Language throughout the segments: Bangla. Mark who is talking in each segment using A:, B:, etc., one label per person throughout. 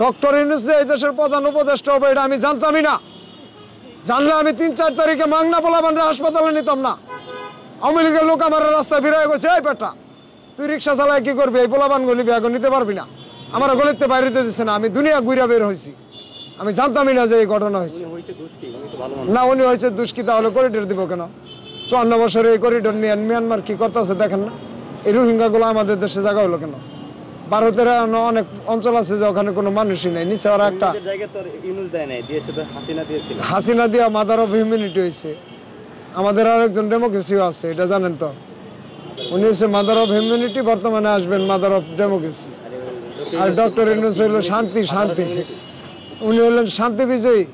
A: ডক্টর ইউনূস যে এই দেশের প্রধান উপদেষ্টা হবে এটা আমি জানতামই না। জানলে আমি ৩-৪ তারিখে মাংনা পোলাপানরা হাসপাতালে নিতাম না। আওয়ামী লীগের লোক আমার রাস্তায় ফিরে গেছে, এই বেটা তুই রিক্সা চালায় কি করবি, এই পোলাপানগুলি বিয়ে নিতে পারবি না। আমার গলিতে বাইরে দিচ্ছে না, আমি দুনিয়া ঘুরা বের হয়েছি, আমি জানতামই না যে এই ঘটনা হয়েছে। না উনি হয়েছে দুষ্কি, তাহলে করিডোর দিব কেন? ৫৪ বছরে এই করিডোর নিয়ে মিয়ানমার কি করতেছে দেখেন না? এই রোহিঙ্গা গুলো আমাদের দেশে জায়গা হলো কেন? ভারতের অনেক অঞ্চল আছে যে ওখানে কোনো মানুষই নেই, নিচে ওরা একটা হাসিনা দিয়া মাদার অফ হিউম্যানিটি হয়েছে। আমাদের আরেকজন ডেমোক্রেসিও আছে, এটা জানেন তো? উনি হচ্ছে মাদার অফ হিউম্যানিটি, বর্তমানে আসবেন মাদার অফ ডেমোক্রেসি। আর ডক্টর ইউনূস হইল শান্তি, উনি হলেন শান্তি বিজয়ী।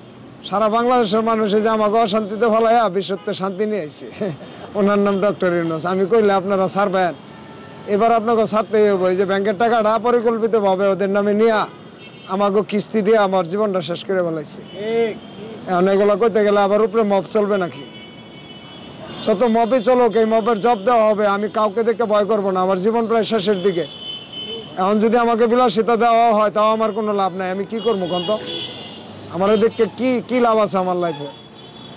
A: সারা বাংলাদেশের মানুষ যে আমাকে অশান্তিতে ফেলাইয়া বিশ্বতে শান্তি নিয়ে আইছে, ওনার নাম ডক্টর ইউনূস। আমি কইলে আপনারা ছাড়বেন, এবার আপনাকে ছাড়তেই হবে। যে ব্যাংকের টাকাটা পরিকল্পিতভাবে ওদের নামে নিয়ে আমাকে কিস্তি দিয়ে আমার জীবনটা শেষ করে ফেলাইছে। এখন এগুলো করতে গেলে আবার উপরে মব চলবে নাকি? যত মবই চলুক, এই মবের জব দেওয়া হবে। আমি কাউকে দেখে ভয় করবো না, আমার জীবন প্রায় শেষের দিকে। এখন যদি আমাকে বিলাসিতা দেওয়া হয় তাও আমার কোনো লাভ নাই। আমি কি করবো কোন? তো আমার দেখে কি লাভ আছে আমার লাইফে?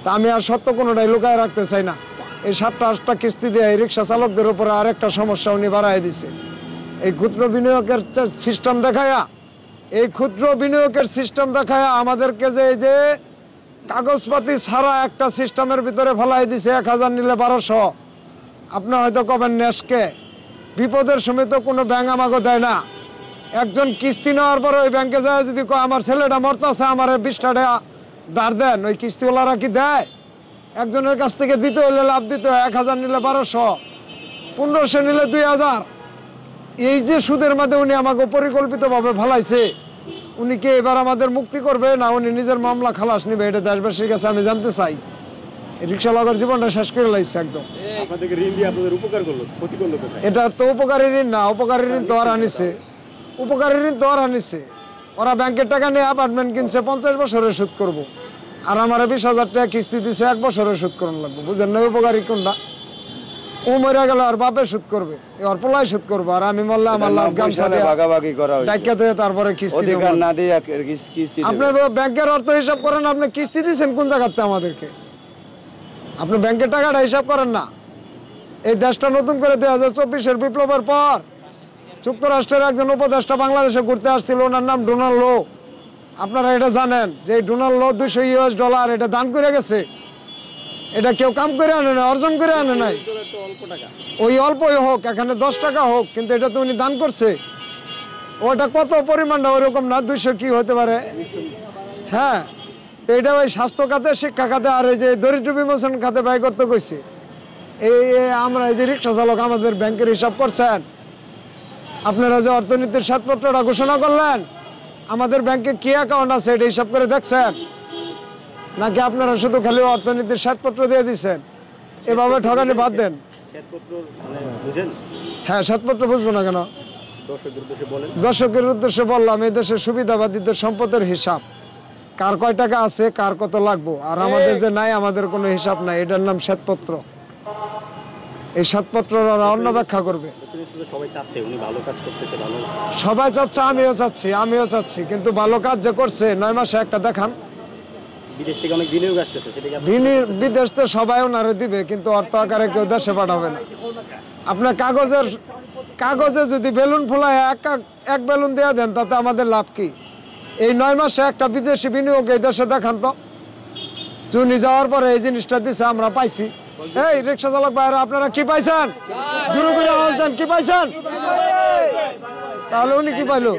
A: তা আমি আর সত্য কোনোটাই লুকায় রাখতে চাই না। এই 7টা-8টা কিস্তি দিয়ে এই রিক্সা চালকদের উপরে আরেকটা সমস্যা উনি বাড়াই দিছে। এই ক্ষুদ্র বিনিয়োগের সিস্টেম দেখায়া, আমাদেরকে যে কাগজপাতি ছাড়া একটা সিস্টেমের ভিতরে ফেলাই দিছে। 1000 নিলে 1200। আপনি হয়তো কবেন নেশকে, বিপদের সময় তো কোনো ব্যাংক আমাকে দেয় না। একজন কিস্তি নেওয়ার পরে ওই ব্যাংকে যায় যদি আমার ছেলেটা মরতেছে, আমার 20টা টাকা ধার দেন, ওই কিস্তিওয়ালারা কি দেয়? একজনের কাছ থেকে দিতে হলে লাভ দিতে হয়। 1000 নিলে 1200, 1500 নিলে 2000। এই যে সুদের মধ্যে উনি আমাকে পরিকল্পিতভাবে ফেলাইছে, উনি কি এবার আমাদের মুক্তি করবে না উনি নিজের মামলা খালাস নিবে? এটা দেশবাসীর কাছে আমি জানতে চাই। রিক্সা লাগার জীবনটা শেষ করে লাইছে একদম। এটা তো উপকারী ঋণ না, উপকারী ঋণ তো আর আনিছে। ওরা ব্যাংকের টাকা নিয়ে অ্যাপার্টমেন্ট কিনছে, 50 বছরের সুদ করবো, আর আমার 20,000 টাকা কিস্তি দিছে, 1 বছরের সুদ করুন লাগবে। বুঝেন না উপকারী কোনটা? ও মরে গেল আর বাপে সুদ করবে, ওর পোলাই সুদ করবো, আর আমি মরলে আমার লাভ গামছা দিয়ে ভাগাভাগি করা হয়েছে। তারপরে কিস্তি না দিয়ে আপনি ব্যাংকের অর্থ হিসাব করেন, আপনি কিস্তি দিচ্ছেন কোন জায়গাতে আমাদেরকে? আপনি ব্যাংকের টাকাটা হিসাব করেন না। এই দেশটা নতুন করে 2024-এর বিপ্লবের পর যুক্তরাষ্ট্রের একজন উপদেষ্টা বাংলাদেশে ঘুরতে আসছিল, ওনার নাম ডোনাল্ড লো। আপনারা এটা জানেন যে ডোনাল্ড লো $200 এটা দান করে গেছে। এটা কেউ কাম করে আনে না, অর্জন করে আনে নাই। ওই অল্পই হোক, এখানে 10 টাকা হোক, কিন্তু এটা তো উনি দান করছে। ওটা কত পরিমাণটা ওইরকম না, 200 কি হতে পারে? হ্যাঁ, এটা ওই স্বাস্থ্য খাতে, শিক্ষা খাতে, আর এই যে দরিদ্র বিমোচন খাতে ব্যয় করতে কইছে। এই আমরা এই যে রিক্সা চালক, আমাদের ব্যাংকের হিসাব করছেন? আপনারা যে অর্থনীতির শ্বেতপত্রটা ঘোষণা করলেন, আমাদের ব্যাংকে কি অ্যাকাউন্ট আছে এটা হিসাব করে দেখছেন? নাকি আপনারা শুধু খালি অর্থনীতির শ্বেতপত্র দিয়ে দিচ্ছেন? এভাবে ঠকানি বাদ দেন। হ্যাঁ, শ্বেতপত্র বুঝবো না কেন? দর্শকের উদ্দেশ্যে বললাম, এই দেশের সুবিধাবাদীদের সম্পদের হিসাব, কার কয় টাকা আছে, কার কত লাগবো, আর আমাদের যে নাই, আমাদের কোনো হিসাব নাই। এটার নাম শ্বেতপত্র। এই শ্বেতপত্র অন্য ব্যাখ্যা করবে। সবাই চাচ্ছে, আমিও চাচ্ছি, কিন্তু ভালো কাজ যে করছে 9 মাসে একটা দেখান। বিদেশ থেকে অনেক বিনিয়োগ আসতেছে, বিদেশ থেকে সবাই ওনারে দিবে, কিন্তু অর্থ আকারে কেউ দেশে পাঠাবে না। আপনার কাগজে যদি বেলুন ফুলায় এক বেলুন দিয়ে দেন, তাতে আমাদের লাভ কি? এই 9 মাসে একটা বিদেশি বিনিয়োগ এই দেশে দেখান তো। চুনি যাওয়ার পরে এই জিনিসটা দিছে, আমরা পাইছি। এই রিক্সা চালক ভাইরা, আপনারা কি পাইছেন? জোরে করে আওয়াজ দেন, কি পাইছেন? তাহলে উনি কি পাইলো?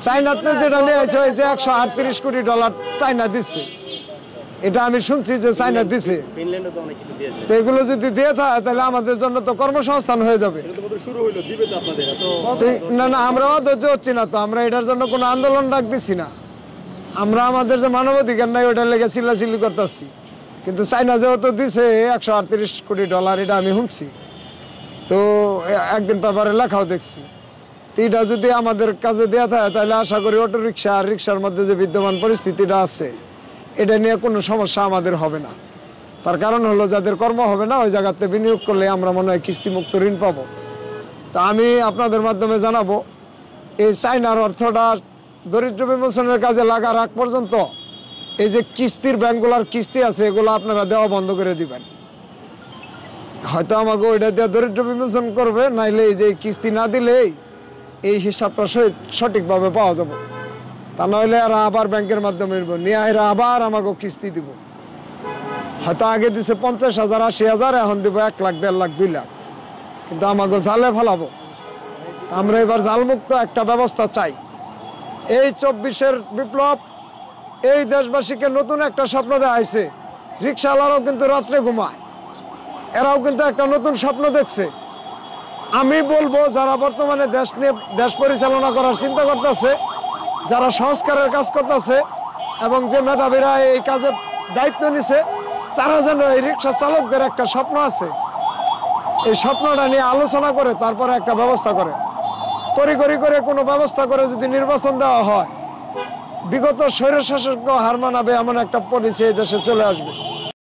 A: চাইনাতে যেটা নিয়েছে, যে $138 কোটি চাইনা দিচ্ছে, এটা আমি শুনছি যে চাইনা দিছে। এগুলো যদি দিয়ে থাকে তাহলে আমাদের জন্য তো কর্মসংস্থান হয়ে যাবে। না, আমরা অধৈর্য হচ্ছি না তো, আমরা এটার জন্য কোনো আন্দোলন ডাক দিচ্ছি না। আমরা আমাদের যে মানবাধিকার নাই ওটার লেগে চিল্লাচিল্লি করতেছি। কিন্তু চাইনা যেহেতু দিছে $138 কোটি, এটা আমি শুনছি। তো একদিন পেপারে লেখাও দেখছি। এটা যদি আমাদের কাজে দেওয়া থাকে তাহলে আশা করি অটো রিক্সা আর রিক্সার মধ্যে যে বিদ্যমান পরিস্থিতিটা আছে, এটা নিয়ে কোনো সমস্যা আমাদের হবে না। তার কারণ হলো, যাদের কর্ম হবে না ওই জায়গাতে বিনিয়োগ করলে আমরা মনে হয় কিস্তিমুক্ত ঋণ পাবো। তা আমি আপনাদের মাধ্যমে জানাবো, এই চাইনার অর্থটা দরিদ্র বিমোচনের কাজে লাগার আগ পর্যন্ত এই যে কিস্তির ব্যাংকগুলোর কিস্তি আছে এগুলো আপনারা দেওয়া বন্ধ করে দিবেন। হয়তো আমাকে ওইটা দিয়ে দরিদ্র বিমোচন করবে, নাইলে এই যে কিস্তি না দিলেই এই হিসাবটা সঠিকভাবে পাওয়া যাবে। তা নইলে এরা আবার ব্যাংকের মাধ্যমে নিয়ে এরা আবার আমাকে কিস্তি দিব। হয়তো আগে দিছে 50,000 80,000, এখন দিব 1 লাখ 1.5 লাখ 2 লাখ, কিন্তু আমাকে জালে ফেলাবো। আমরা এবার জালমুক্ত একটা ব্যবস্থা চাই। এই 24-এর বিপ্লব এই দেশবাসীকে নতুন একটা স্বপ্ন দেখাইছে। রিক্সাওয়ালারাও কিন্তু রাত্রে ঘুমায়, এরাও কিন্তু একটা নতুন স্বপ্ন দেখছে। আমি বলবো যারা বর্তমানে দেশ পরিচালনা করার চিন্তা করতেছে, যারা সংস্কারের কাজ করতেছে এবং যে মেধাবীরা এই কাজে দায়িত্ব নিছে, তারা যেন এই রিক্সা চালকদের একটা স্বপ্ন আছে, এই স্বপ্নটা নিয়ে আলোচনা করে তারপরে একটা ব্যবস্থা করে, তড়িঘড়ি করে কোনো ব্যবস্থা করে যদি নির্বাচন দেওয়া হয়, বিগত স্বৈরশাসককে হার মানাবে এমন একটা পলিসি এই দেশে চলে আসবে।